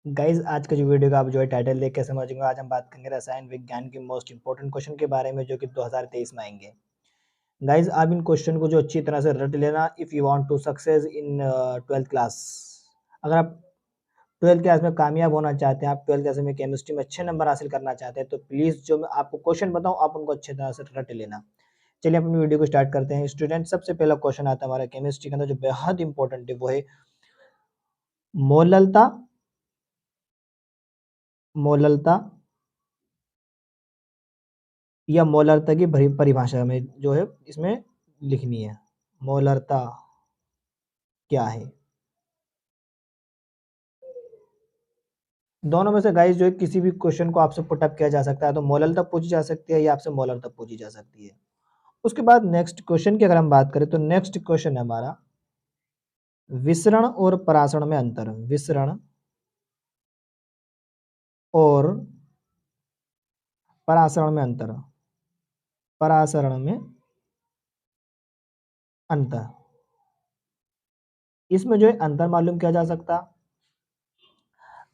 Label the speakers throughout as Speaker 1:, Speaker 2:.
Speaker 1: Guys आज का जो वीडियो का आप जो है टाइटल देख के समझेंगे। आज हम बात करेंगे रसायन विज्ञान के मोस्ट इंपॉर्टेंट क्वेश्चन के बारे में जो कि 2023 में आएंगे। गाइज आप इन क्वेश्चन को जो अच्छी तरह से रट लेना if you want to success in 12th class. अगर आप 12th क्लास में कामयाब होना चाहते हैं, आप 12th क्लास में केमिस्ट्री में अच्छे नंबर हासिल करना चाहते हैं, तो प्लीज़ जो मैं आपको क्वेश्चन बताऊँ आप उनको अच्छी तरह से रट लेना। चलिए अपनी वीडियो को स्टार्ट करते हैं। स्टूडेंट, सबसे पहला क्वेश्चन आता है हमारा केमिस्ट्री के अंदर जो बेहद इंपॉर्टेंट है, वो है मोललता। मोललता या मोलरता की परिभाषा में जो है इसमें लिखनी है। मोलरता क्या है? दोनों में से गाइस जो है किसी भी क्वेश्चन को आपसे पुट अप किया जा सकता है, तो मोलरता पूछी जा सकती है या आपसे मोलरता पूछी जा सकती है। उसके बाद नेक्स्ट क्वेश्चन की अगर हम बात करें तो नेक्स्ट क्वेश्चन है हमारा विसरण और परासरण में अंतर। विसरण और परासरण में अंतर। परासरण में अंतर, इसमें जो है अंतर मालूम किया जा सकता।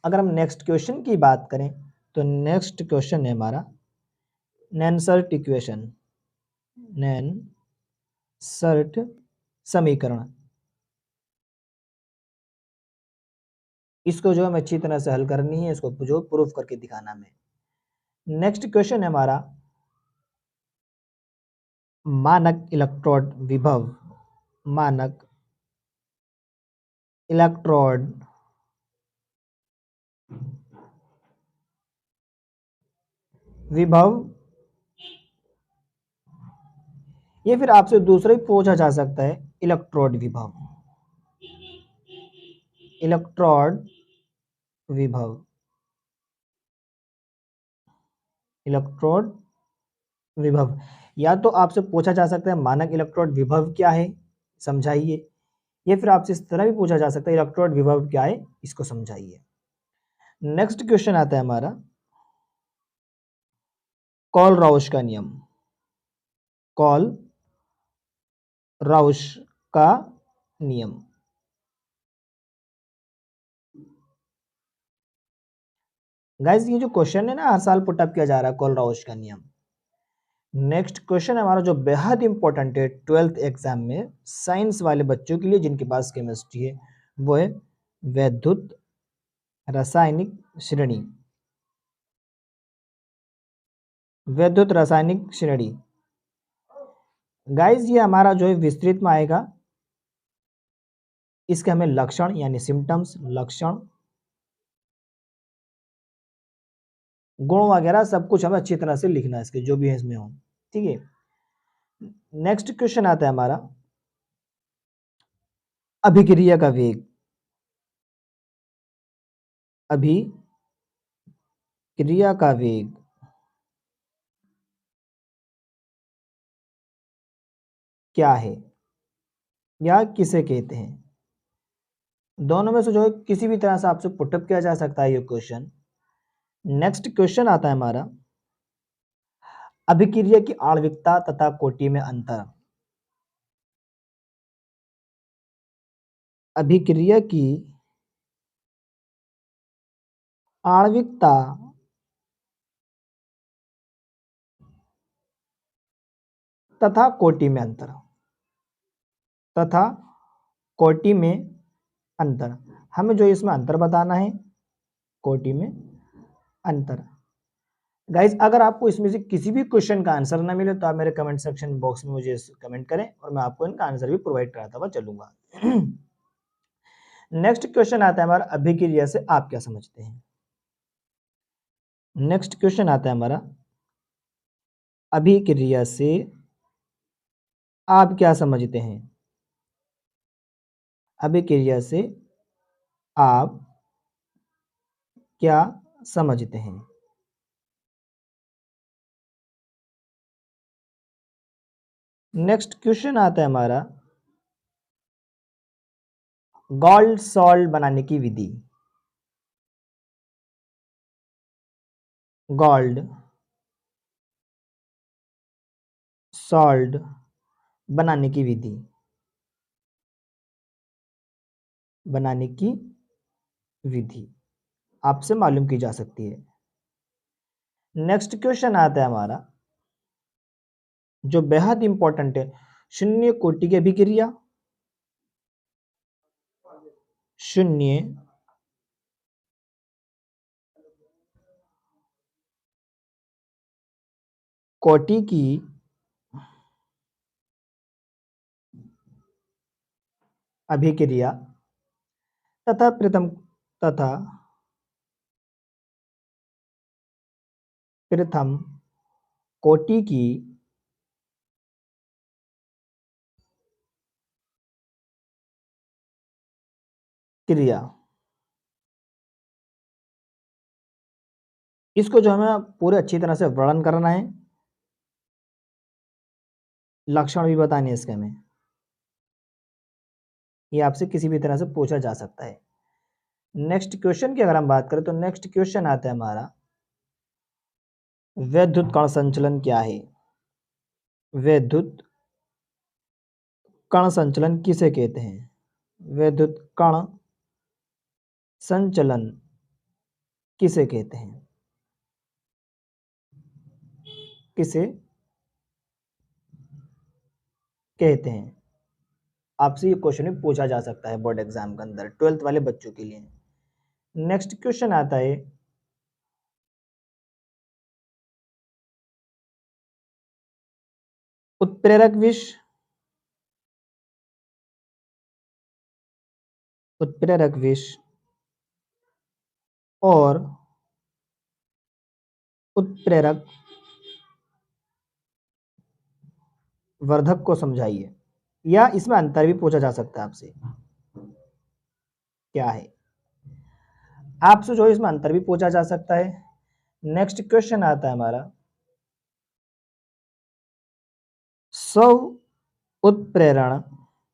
Speaker 1: अगर हम नेक्स्ट क्वेश्चन की बात करें तो नेक्स्ट क्वेश्चन है हमारा नैनसर्ट इक्वेशन। नैनसर्ट समीकरण। इसको जो हमें अच्छी तरह से हल करनी है, इसको जो प्रूफ करके दिखाना हमें। नेक्स्ट क्वेश्चन है हमारा मानक इलेक्ट्रोड विभव। मानक इलेक्ट्रोड विभव। ये फिर आपसे दूसरा ही पूछा जा सकता है इलेक्ट्रोड विभव। इलेक्ट्रोड विभव। इलेक्ट्रोड विभव या तो आपसे पूछा जा सकता है मानक इलेक्ट्रोड विभव क्या है, समझाइए। या फिर आपसे इस तरह भी पूछा जा सकता है इलेक्ट्रोड विभव क्या है, इसको समझाइए। नेक्स्ट क्वेश्चन आता है हमारा कॉल राउश का नियम। कॉल राउश का नियम। गाइस ये जो क्वेश्चन है ना हर साल पुटअप किया जा रहा है, कॉल राउश का नियम। नेक्स्ट क्वेश्चन हमारा जो बेहद इंपॉर्टेंट है 12th एग्जाम में साइंस वाले बच्चों के लिए जिनके पास केमिस्ट्री है, वो है वैद्युत रासायनिक श्रेणी। वैद्युत रासायनिक श्रेणी। गाइस ये हमारा जो है विस्तृत में आएगा। इसके हमें लक्षण यानी सिम्टम्स, लक्षण, गुण वगैरह सब कुछ हमें अच्छी तरह से लिखना है, इसके जो भी है इसमें हो। ठीक है। नेक्स्ट क्वेश्चन आता है हमारा अभिक्रिया का वेग। अभिक्रिया का वेग क्या है या किसे कहते हैं? दोनों में से जो है किसी भी तरह से आपसे पुटअप किया जा सकता है ये क्वेश्चन। नेक्स्ट क्वेश्चन आता है हमारा अभिक्रिया की आणविकता तथा कोटि में अंतर। अभिक्रिया की आणविकता तथा कोटि में अंतर। तथा कोटि में अंतर, हमें जो इसमें अंतर बताना है, कोटि में अंतर। गाइज अगर आपको इसमें से किसी भी क्वेश्चन का आंसर ना मिले तो आप मेरे कमेंट सेक्शन बॉक्स में मुझे कमेंट करें और मैं आपको इनका आंसर भी प्रोवाइड कराता हुआ चलूंगा। नेक्स्ट क्वेश्चन आता है हमारा अभिक्रिया से आप क्या समझते हैं। नेक्स्ट क्वेश्चन आता है हमारा अभिक्रिया से आप क्या समझते हैं। अभिक्रिया से आप क्या समझते हैं। नेक्स्ट क्वेश्चन आता है हमारा गोल्ड सॉल्ट बनाने की विधि। गोल्ड सॉल्ट बनाने की विधि। बनाने की विधि। आपसे मालूम की जा सकती है। नेक्स्ट क्वेश्चन आता है हमारा जो बेहद इंपॉर्टेंट है, शून्य कोटि की अभिक्रिया, शून्य कोटि की अभिक्रिया तथा तथा प्रथम कोटि की क्रिया, इसको जो हमें पूरे अच्छी तरह से वर्णन करना है, लक्षण भी बताने इसके हमें, ये आपसे किसी भी तरह से पूछा जा सकता है। नेक्स्ट क्वेश्चन की अगर हम बात करें तो नेक्स्ट क्वेश्चन आता है हमारा वैद्युत कण संचलन क्या है? वैद्युत कण संचलन किसे कहते हैं? वैद्युत कण संचलन किसे कहते हैं? किसे कहते हैं? आपसे ये क्वेश्चन भी पूछा जा सकता है बोर्ड एग्जाम के अंदर 12th वाले बच्चों के लिए। नेक्स्ट क्वेश्चन आता है उत्प्रेरक विष, उत्प्रेरक विष और उत्प्रेरक वर्धक को समझाइए, या इसमें अंतर भी पूछा जा सकता है आपसे, क्या है? आपसे जो इसमें अंतर भी पूछा जा सकता है। नेक्स्ट क्वेश्चन आता है हमारा स्व उत्प्रेरण,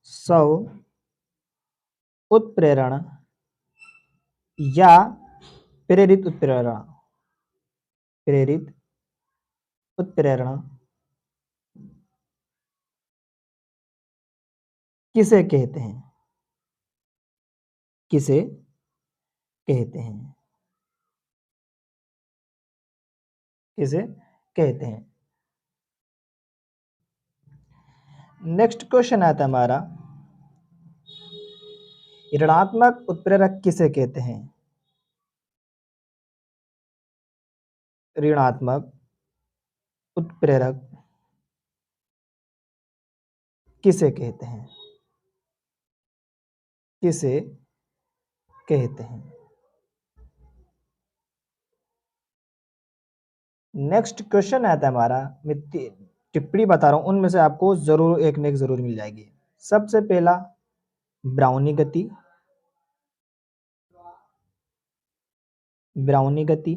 Speaker 1: स्व उत्प्रेरण या प्रेरित उत्प्रेरण, प्रेरित उत्प्रेरण किसे कहते हैं? किसे कहते हैं? किसे कहते हैं? नेक्स्ट क्वेश्चन आता है हमारा ऋणात्मक उत्प्रेरक किसे कहते हैं? ऋणात्मक उत्प्रेरक किसे कहते हैं? किसे कहते हैं? नेक्स्ट क्वेश्चन आता है हमारा, मैं टिप्पणी बता रहा हूं, उनमें से आपको जरूर एक न एक जरूर मिल जाएगी। सबसे पहला ब्राउनी गति, ब्राउनी गति।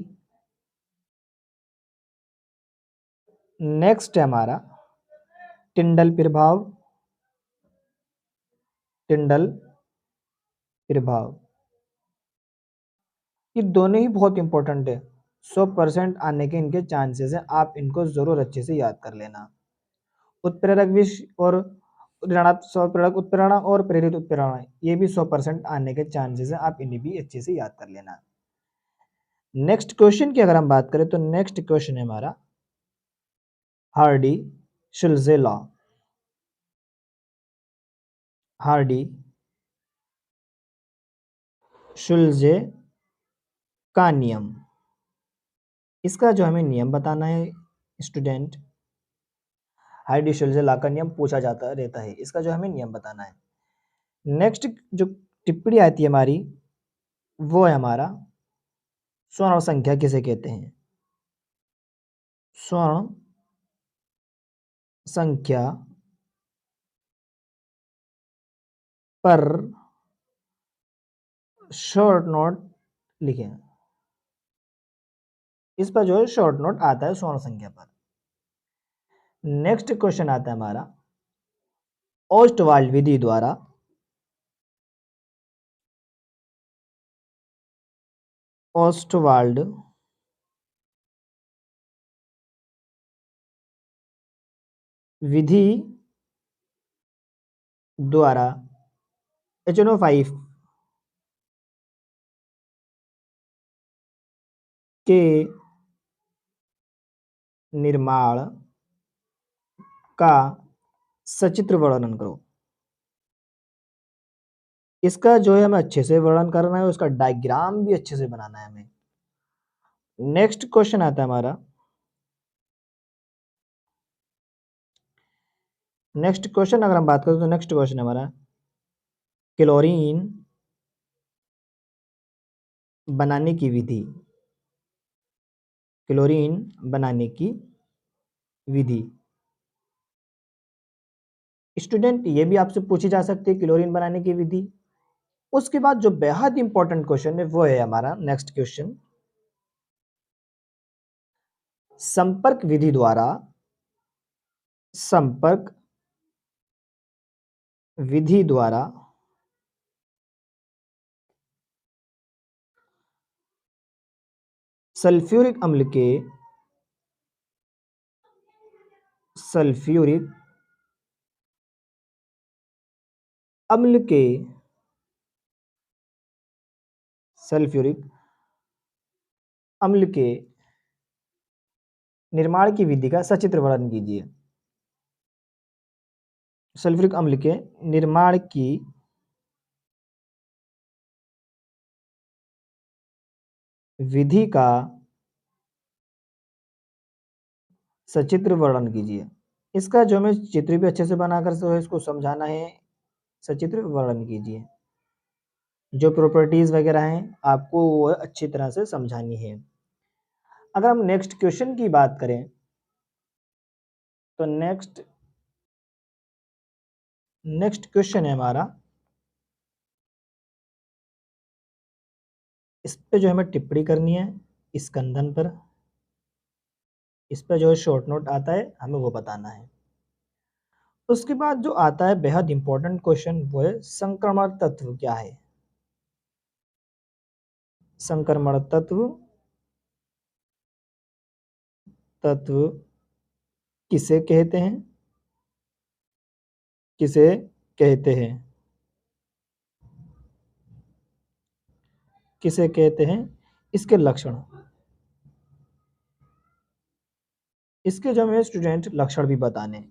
Speaker 1: नेक्स्ट है हमारा टिंडल प्रभाव, टिंडल प्रभाव। ये दोनों ही बहुत इंपॉर्टेंट है, 100% आने के इनके चांसेस है, आप इनको जरूर अच्छे से याद कर लेना। उत्प्रेरक विष और ऋणात्मक स्वप्रेरक उत्प्रेरण और प्रेरित उत्प्रेरण, ये भी 100% आने के चांसेस है, आप इन्हें भी अच्छे से याद कर लेना। नेक्स्ट क्वेश्चन की अगर हम बात करें तो नेक्स्ट क्वेश्चन है हमारा हार्डी शुल्जे लॉ, हार्डी शुल्जे का नियम, इसका जो हमें नियम बताना है स्टूडेंट, हार्डी शुल्जे लॉ का नियम पूछा जाता रहता है, इसका जो हमें नियम बताना है। नेक्स्ट जो टिप्पणी आती है हमारी वो है हमारा स्वर्ण संख्या किसे कहते हैं? स्वर्ण संख्या पर शॉर्ट नोट लिखें, इस पर जो है शॉर्ट नोट आता है स्वर्ण संख्या पर। नेक्स्ट क्वेश्चन आता है हमारा ओस्टवाल्ड विधि द्वारा ओस्टवाल्ड विधि द्वारा HNO5 के निर्माण का सचित्र वर्णन करो। इसका जो है हमें अच्छे से वर्णन करना है, उसका डायग्राम भी अच्छे से बनाना है हमें। नेक्स्ट क्वेश्चन आता है हमारा, नेक्स्ट क्वेश्चन अगर हम बात करें तो नेक्स्ट क्वेश्चन हमारा क्लोरीन बनाने की विधि। क्लोरीन बनाने की विधि स्टूडेंट ये भी आपसे पूछी जा सकती है, क्लोरीन बनाने की विधि। उसके बाद जो बेहद इंपॉर्टेंट क्वेश्चन है वो है हमारा नेक्स्ट क्वेश्चन, संपर्क विधि द्वारा, संपर्क विधि द्वारा सल्फ्यूरिक अम्ल के, सल्फ्यूरिक अम्ल के, सल्फ्यूरिक अम्ल के निर्माण की विधि का सचित्र वर्णन कीजिए। सल्फ्यूरिक अम्ल के निर्माण की विधि का सचित्र वर्णन कीजिए। इसका जो हमें चित्र भी अच्छे से बनाकर जो इसको समझाना है, सचित्र वर्णन कीजिए। जो प्रॉपर्टीज वगैरह हैं आपको वो अच्छी तरह से समझानी है। अगर हम नेक्स्ट क्वेश्चन की बात करें तो नेक्स्ट क्वेश्चन है हमारा, इस पे जो हमें टिप्पणी करनी है, इस कंधन पर, इस पे जो शॉर्ट नोट आता है हमें वो बताना है। उसके बाद जो आता है बेहद इंपॉर्टेंट क्वेश्चन वो है संक्रमण तत्व क्या है। संक्रमण तत्व किसे कहते हैं, किसे कहते हैं, किसे कहते हैं, इसके लक्षण, इसके जो हमें स्टूडेंट लक्षण भी बताने,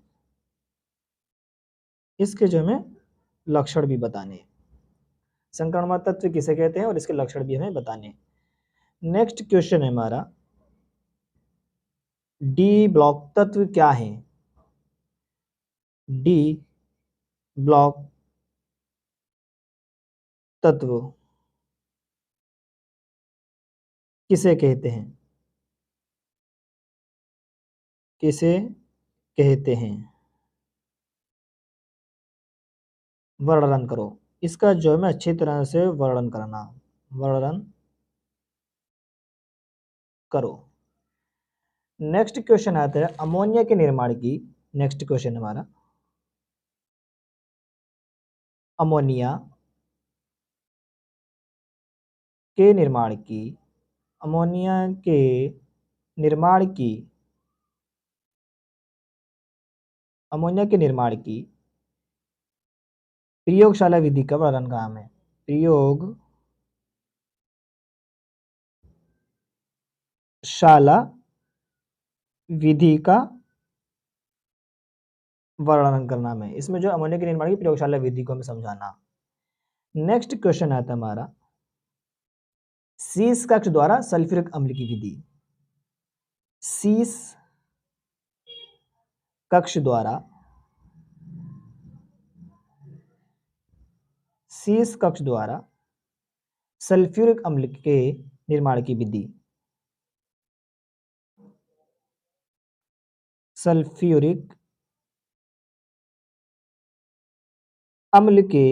Speaker 1: इसके जो हमें लक्षण भी बताने, संक्रमण तत्व किसे कहते हैं और इसके लक्षण भी हमें बताने। नेक्स्ट क्वेश्चन है हमारा, डी ब्लॉक तत्व क्या है। डी ब्लॉक तत्व किसे कहते हैं, किसे कहते हैं, वर्णन करो। इसका जो है मैं अच्छी तरह से वर्णन करना, वर्णन करो। नेक्स्ट क्वेश्चन आता है अमोनिया के निर्माण की, नेक्स्ट क्वेश्चन हमारा अमोनिया के निर्माण की, अमोनिया के निर्माण की, अमोनिया के निर्माण की प्रयोगशाला विधि का वर्णन काम है। प्रयोगशाला विधि का वर्णन करना है। इसमें जो अमोनिया के निर्माण की प्रयोगशाला विधि को हमें समझाना। नेक्स्ट क्वेश्चन आता है हमारा शीश कक्ष द्वारा सल्फ्यूरिक अम्ल की विधि। शीश कक्ष द्वारा, शीश कक्ष द्वारा सल्फ्यूरिक अम्ल के निर्माण की विधि। सल्फ्यूरिक अम्ल के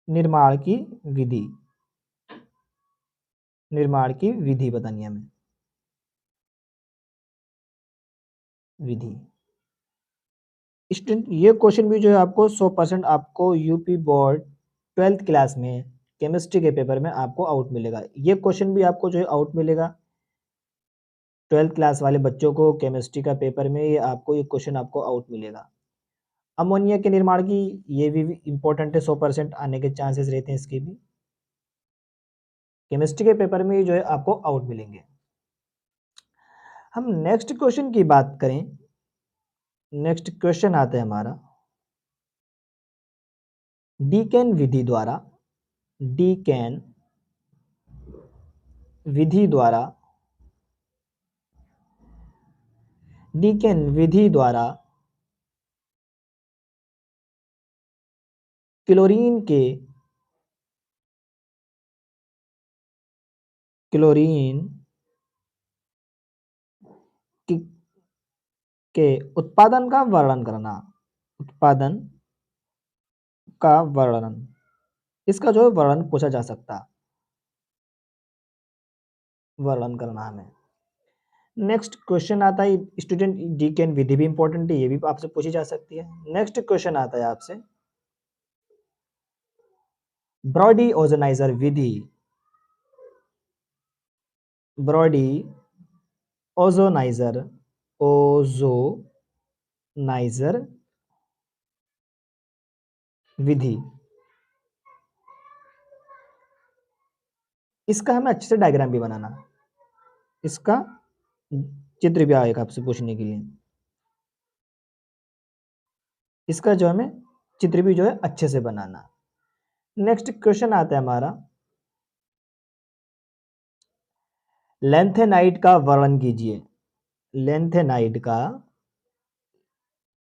Speaker 1: निर्माण की विधि, निर्माण की विधि बतानी है हमें, विधि। स्टूडेंट ये क्वेश्चन भी जो है आपको 100% आपको यूपी बोर्ड 12th क्लास में केमिस्ट्री के पेपर में आपको आउट मिलेगा। ये क्वेश्चन भी आपको जो है आउट मिलेगा 12th क्लास वाले बच्चों को केमिस्ट्री का पेपर में, ये आपको ये क्वेश्चन आपको आउट मिलेगा। अमोनिया के निर्माण की, ये भी इंपॉर्टेंट है, 100% आने के चांसेस रहते हैं इसके भी। केमिस्ट्री के पेपर में जो है आपको आउट मिलेंगे। हम नेक्स्ट क्वेश्चन की बात करें, नेक्स्ट क्वेश्चन आता है हमारा डीकेन विधि द्वारा, डीकेन विधि द्वारा, डीकेन विधि द्वारा क्लोरीन के, क्लोरीन की के उत्पादन का वर्णन करना, उत्पादन का वर्णन, इसका जो है वर्णन पूछा जा सकता, वर्णन करना हमें। नेक्स्ट क्वेश्चन आता है स्टूडेंट, डीकेन विधि भी इंपॉर्टेंट है, ये भी आपसे पूछी जा सकती है। नेक्स्ट क्वेश्चन आता है आपसे ब्रॉडी ओजोनाइजर विधि, ब्रॉडी ओजोनाइजर, ओजोनाइजर विधि, इसका हमें अच्छे से डायग्राम भी बनाना, इसका चित्र भी आएगा आपसे पूछने के लिए, इसका जो हमें चित्र भी जो है अच्छे से बनाना। नेक्स्ट क्वेश्चन आता है हमारा लेंथेनाइड का वर्णन कीजिए, लेंथेनाइड का,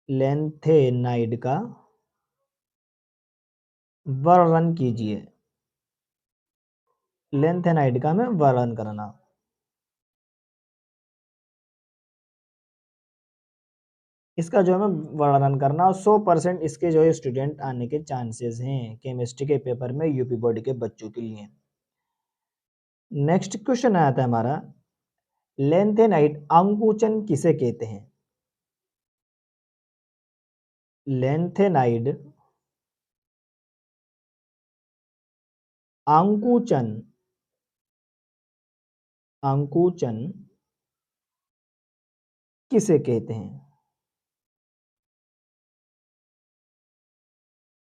Speaker 1: लेंथेनाइड का वर्णन कीजिए, लेंथेनाइड का हमें वर्णन करना। इसका जो हमें वर्णन करना और 100% इसके जो है स्टूडेंट आने के चांसेस हैं केमिस्ट्री के पेपर में यूपी बोर्ड के बच्चों के लिए। नेक्स्ट क्वेश्चन आता है हमारा लेंथेनाइड अंकुचन किसे कहते हैं, लेंथेनाइड अंकुचन, अंकुचन किसे कहते हैं,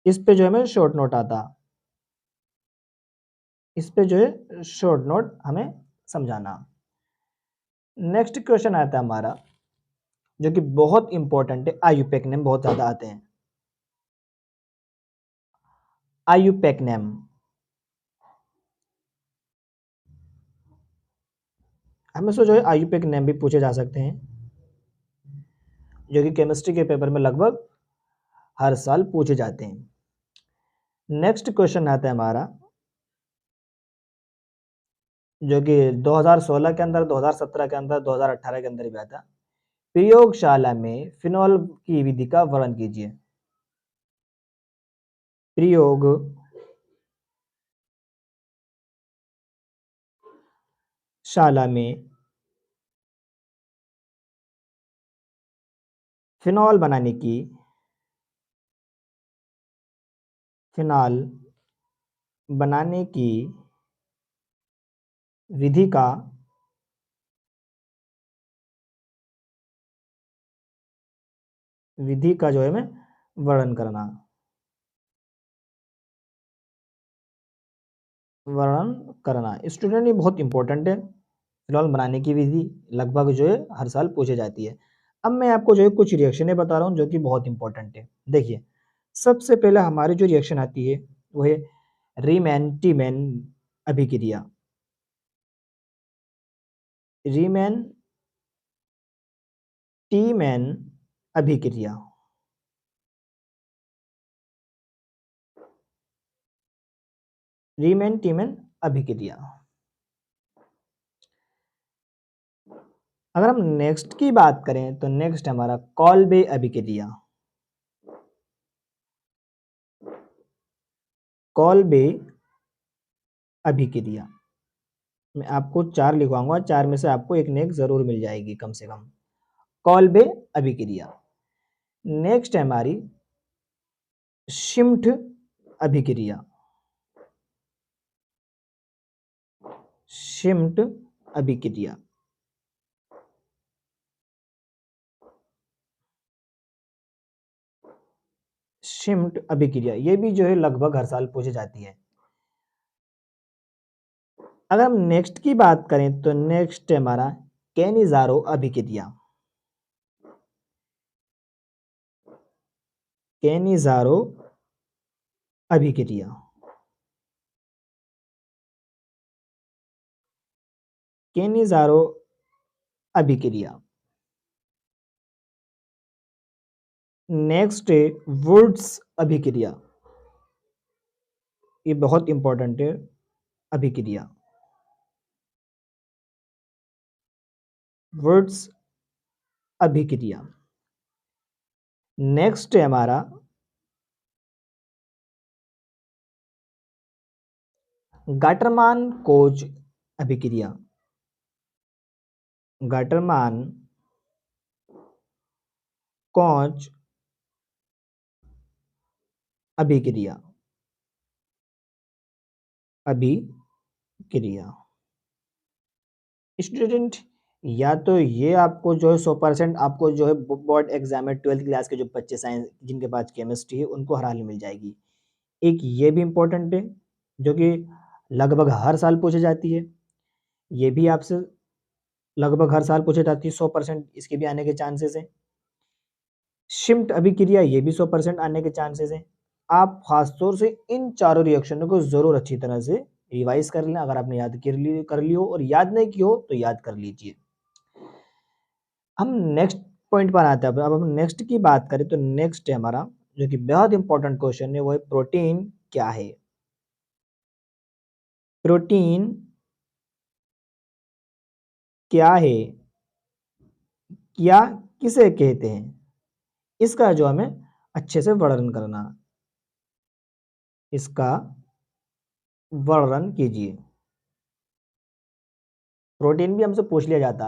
Speaker 1: इस पे जो हमें शॉर्ट नोट आता, इस पे जो है शॉर्ट नोट हमें समझाना। नेक्स्ट क्वेश्चन आता है हमारा जो कि बहुत इंपॉर्टेंट है, आयुपेक नेम बहुत ज्यादा आते हैं, आयुपेक नेम, हमें जो है आयुपेक नेम भी पूछे जा सकते हैं जो कि केमिस्ट्री के पेपर में लगभग हर साल पूछे जाते हैं। नेक्स्ट क्वेश्चन आता है हमारा जो कि 2016 के अंदर, 2017 के अंदर, 2018 के अंदर भी आता, प्रयोगशाला में फिनॉल की विधि का वर्णन कीजिए, प्रयोगशाला में फिनॉल बनाने की, फिनॉल बनाने की विधि का जो है हमें वर्णन करना, वर्णन करना। स्टूडेंट ये बहुत इंपॉर्टेंट है, फिनॉल बनाने की विधि लगभग जो है हर साल पूछी जाती है। अब मैं आपको जो है कुछ रिएक्शनें बता रहा हूँ जो कि बहुत इंपॉर्टेंट है। देखिए सबसे पहले हमारी जो रिएक्शन आती है वो है रीमैन टीमैन अभिक्रिया, रीमैन टीमैन अभिक्रिया, रीमैन टीमैन अभिक्रिया। अगर हम नेक्स्ट की बात करें तो नेक्स्ट हमारा कॉल्बे अभिक्रिया, कॉल्बे अभिक्रिया। मैं आपको 4 लिखवाऊंगा, 4 में से आपको एक नेक जरूर मिल जाएगी कम से कम। कॉल्बे अभिक्रिया। नेक्स्ट है हमारी शिम्ट अभिक्रिया, शिम्ट अभिक्रिया। शिम्ट अभिक्रिया, ये भी जो है लगभग हर साल पूछी जाती है। अगर हम नेक्स्ट की बात करें तो नेक्स्ट है हमारा कैनिज़ारो अभिक्रिया। कैनिज़ारो अभिक्रिया, कैनिज़ारो अभिक्रिया। नेक्स्ट है वुड्स अभिक्रिया, ये बहुत इंपॉर्टेंट है अभिक्रिया। वुड्स अभिक्रिया। नेक्स्ट है हमारा गाटरमान कोच अभिक्रिया। गाटरमान कोच अभिक्रिया। अभिक्रिया स्टूडेंट, या तो ये आपको जो है 100% आपको जो है बोर्ड एग्जाम में 12th क्लास के जो बच्चे साइंस जिनके पास केमिस्ट्री है उनको हर हाल मिल जाएगी। एक ये भी इम्पोर्टेंट है जो कि लगभग हर साल पूछी जाती है, ये भी आपसे लगभग हर साल पूछी जाती है, 100% इसके भी आने के चांसेस हैं। शिम्ट अभिक्रिया, ये भी 100% आने के चांसेस हैं। आप खासतौर से इन चारों रिएक्शनों को ज़रूर अच्छी तरह से रिवाइज कर लें, अगर आपने याद कर ली हो और याद नहीं की हो तो याद कर लीजिए। हम नेक्स्ट पॉइंट पर आते हैं। अब हम नेक्स्ट की बात करें तो नेक्स्ट है हमारा जो कि बहुत इंपॉर्टेंट क्वेश्चन है, वो है प्रोटीन क्या है। प्रोटीन क्या है, क्या किसे कहते हैं, इसका जो हमें अच्छे से वर्णन करना, इसका वर्णन कीजिए। प्रोटीन भी हमसे पूछ लिया जाता।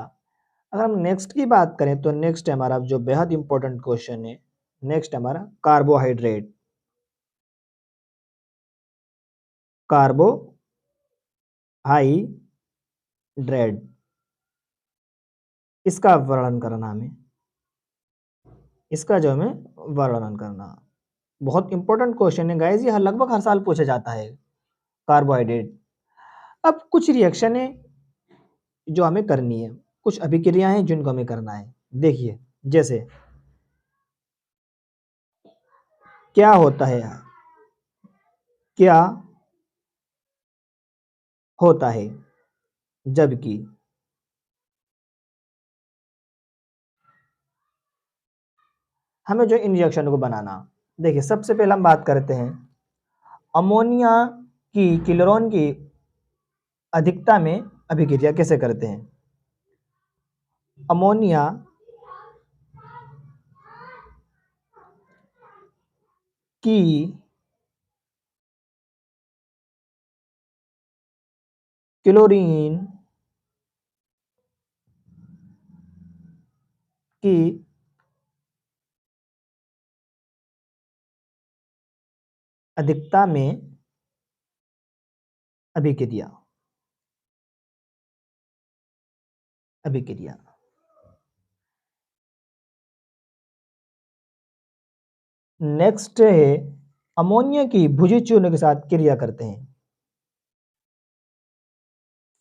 Speaker 1: अगर हम नेक्स्ट की बात करें तो नेक्स्ट है हमारा जो बेहद इंपॉर्टेंट क्वेश्चन है, नेक्स्ट हमारा कार्बोहाइड्रेट। कार्बोहाइड्रेट, इसका वर्णन करना हमें, इसका जो हमें वर्णन करना। बहुत इंपॉर्टेंट क्वेश्चन है गाइस, ये लगभग हर साल पूछा जाता है कार्बोहाइड्रेट। अब कुछ रिएक्शन है जो हमें करनी है, कुछ अभिक्रियाएं हैं जिनको हमें करना है। देखिए जैसे क्या होता है, क्या होता है जबकि हमें जो इन रिएक्शन को बनाना। देखिए सबसे पहले हम बात करते हैं अमोनिया की क्लोरीन की अधिकता में अभिक्रिया कैसे करते हैं। अमोनिया की क्लोरीन की अधिकता में अभिक्रिया, अभिक्रिया। नेक्स्ट है अमोनिया की भुजी चूर्ण के साथ क्रिया करते हैं।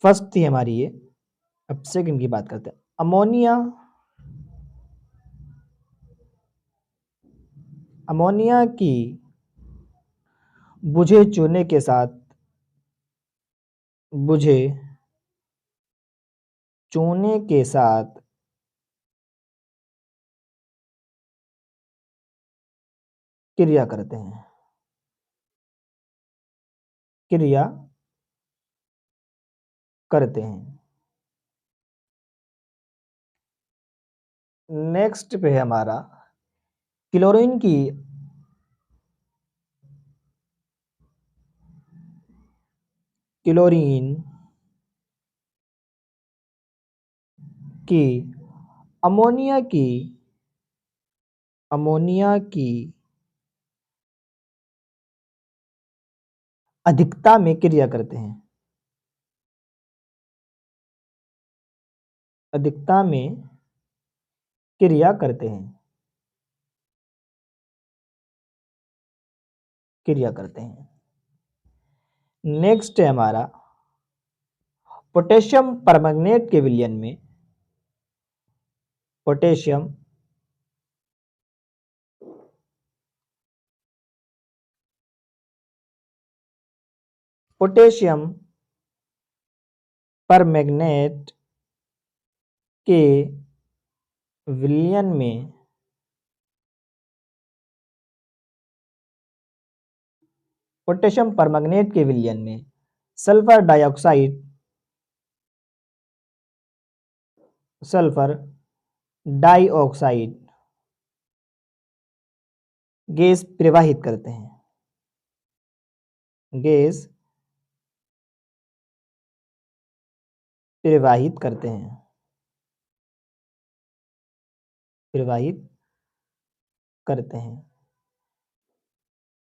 Speaker 1: फर्स्ट थी हमारी ये। अब सेकंड की बात करते हैं अमोनिया, अमोनिया की बुझे चूने के साथ, बुझे चूने के साथ क्रिया करते हैं, क्रिया करते हैं। नेक्स्ट पे है हमारा क्लोरीन की, क्लोरीन की अमोनिया की, अमोनिया की अधिकता में क्रिया करते हैं, अधिकता में क्रिया करते हैं। क्रिया करते हैं। नेक्स्ट है हमारा पोटेशियम परमैंगनेट के विलयन में पोटेशियम परमैंगनेट के विलयन में पोटेशियम परमैंगनेट के विलयन में सल्फर डाइऑक्साइड गैस प्रवाहित करते हैं। गैस प्रवाहित करते हैं। प्रवाहित करते हैं।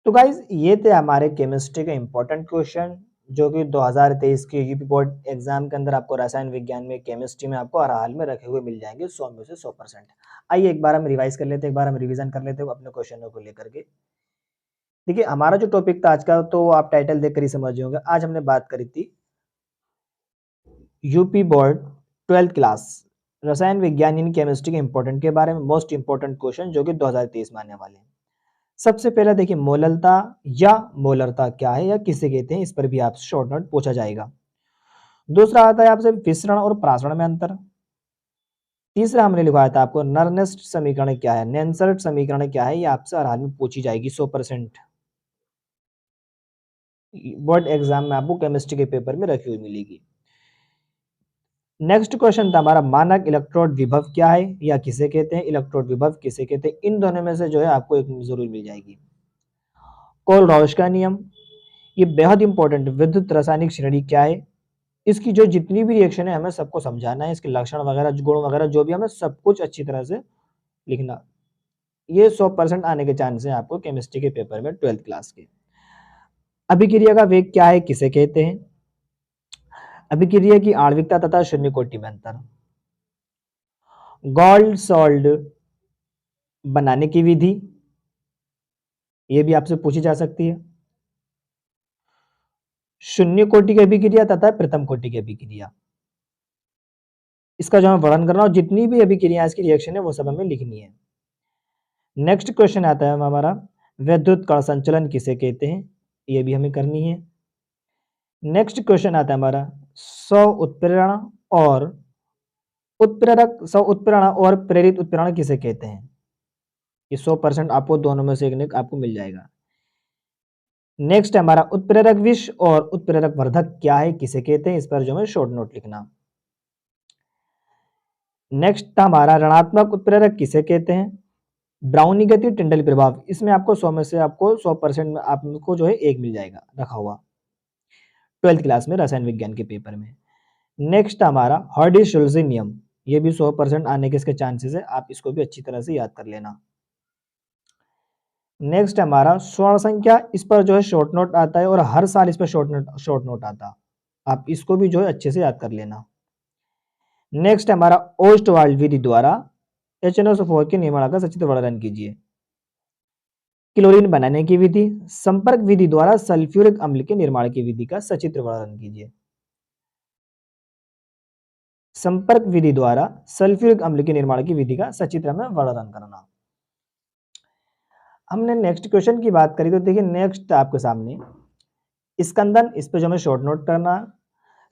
Speaker 1: तो गाइज ये थे हमारे केमिस्ट्री के इंपॉर्टेंट क्वेश्चन जो कि 2023 के यूपी बोर्ड एग्जाम के अंदर आपको रसायन विज्ञान में केमिस्ट्री में आपको हर हाल में रखे हुए मिल जाएंगे 100 में से 100%। आइए एक बार हम रिवाइज कर लेते हैं, एक बार हम रिवीजन कर लेते हैं अपने क्वेश्चनों को लेकर के। देखिए हमारा जो टॉपिक था आज का तो आप टाइटल देखकर ही समझ होंगे। आज हमने बात करी थी यूपी बोर्ड 12th क्लास रसायन विज्ञान इन केमिस्ट्री के इंपॉर्टेंट के बारे में मोस्ट इंपॉर्टेंट क्वेश्चन जो कि 2023 में आने वाले हैं। सबसे पहला देखिए मोललता या मोलरता क्या है या किसे कहते हैं, इस पर भी आपसे शॉर्ट नोट पूछा जाएगा। दूसरा आता है आपसे विसरण और प्रासरण में अंतर। तीसरा हमने लिखवाया था आपको नर्नेस्ट समीकरण क्या है, नेंसर्ट समीकरण क्या है, ये आपसे हर हाल में पूछी जाएगी 100%। बोर्ड एग्जाम में आपको केमिस्ट्री के पेपर में रखी हुई मिलेगी। नेक्स्ट क्वेश्चन था हमारा मानक इलेक्ट्रोड विभव क्या है या किसे कहते हैं, इलेक्ट्रोड विभव किसे कहते हैं, इन दोनों में से जो है आपको एक जरूर मिल जाएगी। कोलरॉश का नियम, ये बेहद इंपॉर्टेंट। विद्युत रासायनिक श्रेणी क्या है, इसकी जो जितनी भी रिएक्शन है हमें सबको समझाना है, इसके लक्षण वगैरह गुण वगैरह जो भी हमें सब कुछ अच्छी तरह से लिखना। ये 100% आने के चांस है आपको केमिस्ट्री के पेपर में 12th क्लास के। अभिक्रिया का वेग क्या है किसे कहते हैं, अभिक्रिया की आणविकता तथा शून्य कोटि में अंतर। गोल्ड सॉल्ट बनाने की विधि, ये भी आपसे पूछी जा सकती है। शून्य कोटि की अभिक्रिया तथा प्रथम कोटि की अभिक्रिया, इसका जो हमें वर्णन करना और जितनी भी अभिक्रिया इसकी रिएक्शन है वो सब हमें लिखनी है। नेक्स्ट क्वेश्चन आता है हमारा विद्युत कण संचलन किसे कहते हैं, ये भी हमें करनी है। नेक्स्ट क्वेश्चन आता है हमारा स्व उत्प्रेरण और प्रेरित उत्प्रेरण किसे कहते हैं, ये 100% आपको दोनों में से एक आपको मिल जाएगा। नेक्स्ट हमारा उत्प्रेरक विष और उत्प्रेरक वर्धक क्या है किसे कहते हैं, इस पर जो हमें शॉर्ट नोट लिखना। नेक्स्ट हमारा ऋणात्मक उत्प्रेरक किसे कहते हैं, ब्राउनी गति टिंडल प्रभाव, इसमें आपको 100 में से आपको 100% में आपको जो है एक मिल जाएगा रखा हुआ 12th क्लास में रसायन विज्ञान के पेपर में। नेक्स्ट हमारा हर्डी-शुल्ज़ नियम, ये भी 100% आने के इसके चांसेस है, आप इसको भी अच्छी तरह से याद कर लेना। नेक्स्ट हमारा स्वर्ण संख्या, इस पर जो है शॉर्ट नोट आता है और हर साल इस पर शॉर्ट नोट आता, आप इसको भी जो है अच्छे से याद कर लेना। नेक्स्ट हमारा ओस्टवाल्ड विधि द्वारा HNO4 के निर्माण का सचित्र वर्णन कीजिए। क्लोरीन बनाने की विधि, संपर्क विधि द्वारा सल्फ्यूरिक अम्ल के निर्माण की विधि का सचित्र वर्णन कीजिए। संपर्क विधि द्वारा सल्फ्यूरिक अम्ल के निर्माण की विधि का सचित्र में वर्णन करना। हमने नेक्स्ट क्वेश्चन की बात करी तो देखिए नेक्स्ट आपके सामने स्कंदन, इस पे जो हमें शॉर्ट नोट करना।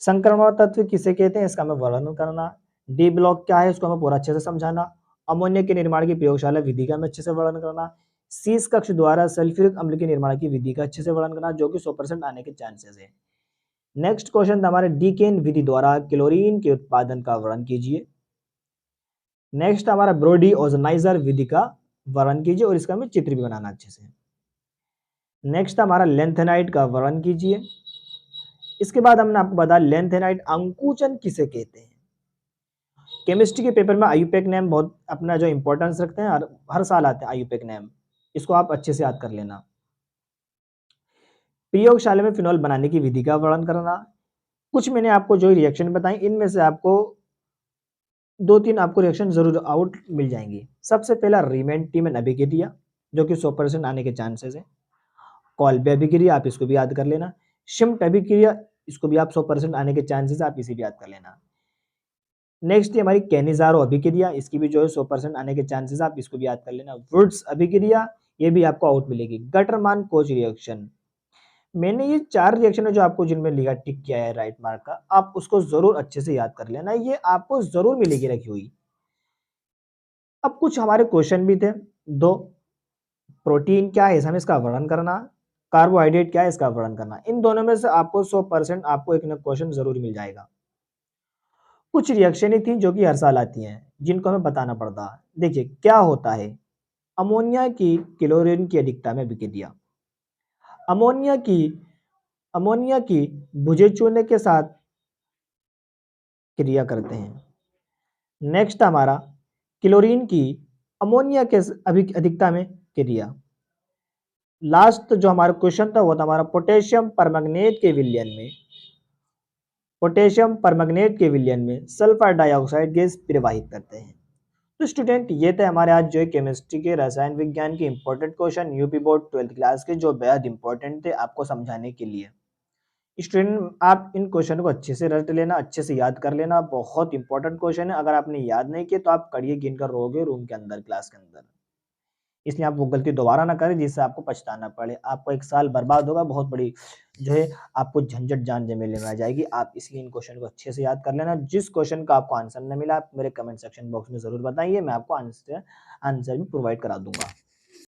Speaker 1: संक्रमण तत्व किसे कहते हैं, इसका हमें वर्णन करना। डी ब्लॉक क्या है, इसको हमें पूरा अच्छे से समझाना। अमोनिया के निर्माण की प्रयोगशाला विधि का हमें अच्छे से वर्णन करना। शीश कक्ष द्वारा सल्फ्यूरिक अम्ल के निर्माण की विधि का अच्छे से वर्णन करना, जो कि 100% आने के चांसेस है। नेक्स्ट क्वेश्चन हमारे डीकेन विधि द्वारा क्लोरीन के उत्पादन का वर्णन कीजिए। नेक्स्ट हमारा ब्रोडी ओजोनाइजर विधि का वर्णन कीजिए और इसका हमें चित्र भी बनाना अच्छे से। नेक्स्ट हमारा लेंथेनाइट का वर्णन कीजिए। इसके बाद हमने आपको बताया लेंथेनाइट अंकुचन किसे कहते हैं। केमिस्ट्री के पेपर में आयुपेक नेम बहुत अपना जो इंपॉर्टेंस रखते हैं, हर साल आते हैं आयुपेक नेम, इसको आप अच्छे से याद कर लेना। प्रयोगशाला में फिनॉल बनाने की विधि का वर्णन करना। कुछ मैंने आपको जो रिएक्शन बताई इनमें से आपको 2-3 आपको रिएक्शन जरूर आउट मिल जाएंगी। सबसे पहला रीमेंटीमन अभिक्रिया जो कि 100% आने के चांसेस है। कॉल्बे अभिक्रिया, आप इसको भी याद कर लेना। शिम्ट अभिक्रिया, इसको भी आप 100% आने के चांसेस, आप इसे भी याद कर लेना। नेक्स्ट है हमारी कैनिज़ारो अभिक्रिया, इसकी भी जो है 100% आने के चांसेस, आप इसको भी याद कर लेना। वुड्स अभिक्रिया, ये भी आपको आउट मिलेगी। गटरमान कोच रिएक्शन, मैंने ये 4 रिएक्शन है जो आपको जिनमें लिखा टिक किया है राइट मार्क का, आप उसको ज़रूर अच्छे से याद कर लेना, ये आपको ज़रूर मिलेगी रखी हुई। अब कुछ हमारे क्वेश्चन भी थे, 2 प्रोटीन क्या है हमें इसका वर्णन करना, कार्बोहाइड्रेट क्या है इसका वर्णन करना। इन दोनों में से आपको 100% आपको एक ना क्वेश्चन ज़रूर मिल जाएगा। कुछ रिएक्शनें थी जो कि हर साल आती हैं, जिनको हमें बताना पड़ता है। देखिए क्या होता है, अमोनिया की क्लोरीन की अधिकता में अभिक्रिया, अमोनिया की अमोनिया की भुजे चूने के साथ क्रिया करते हैं। नेक्स्ट हमारा क्लोरीन की अमोनिया के अधिकता में क्रिया। लास्ट जो हमारा क्वेश्चन था वो था हमारा पोटेशियम परमैंगनेट के विलयन में, पोटेशियम परमैंगनेट के विलयन में सल्फर डाइऑक्साइड गैस प्रवाहित करते हैं। तो स्टूडेंट ये थे हमारे आज जो है केमिस्ट्री के रसायन विज्ञान के important question UP board 12th class के, जो बेहद इंपॉर्टेंट थे आपको समझाने के लिए। स्टूडेंट आप इन क्वेश्चन को अच्छे से रट लेना, अच्छे से याद कर लेना, बहुत इंपॉर्टेंट क्वेश्चन है। अगर आपने याद नहीं किए तो आप कड़िए गिन कर रहोगे रूम के अंदर, क्लास के अंदर। इसलिए आप वो गलती दोबारा ना करें जिससे आपको पछताना पड़े, आपको 1 साल बर्बाद होगा, बहुत बड़ी जो है आपको झंझट जान ज़मेले में आ जाएगी। आप इसलिए इन क्वेश्चन को अच्छे से याद कर लेना। जिस क्वेश्चन का आपको आंसर न मिला, आप मेरे कमेंट सेक्शन बॉक्स में ज़रूर बताइए, मैं आपको आंसर भी प्रोवाइड करा दूँगा।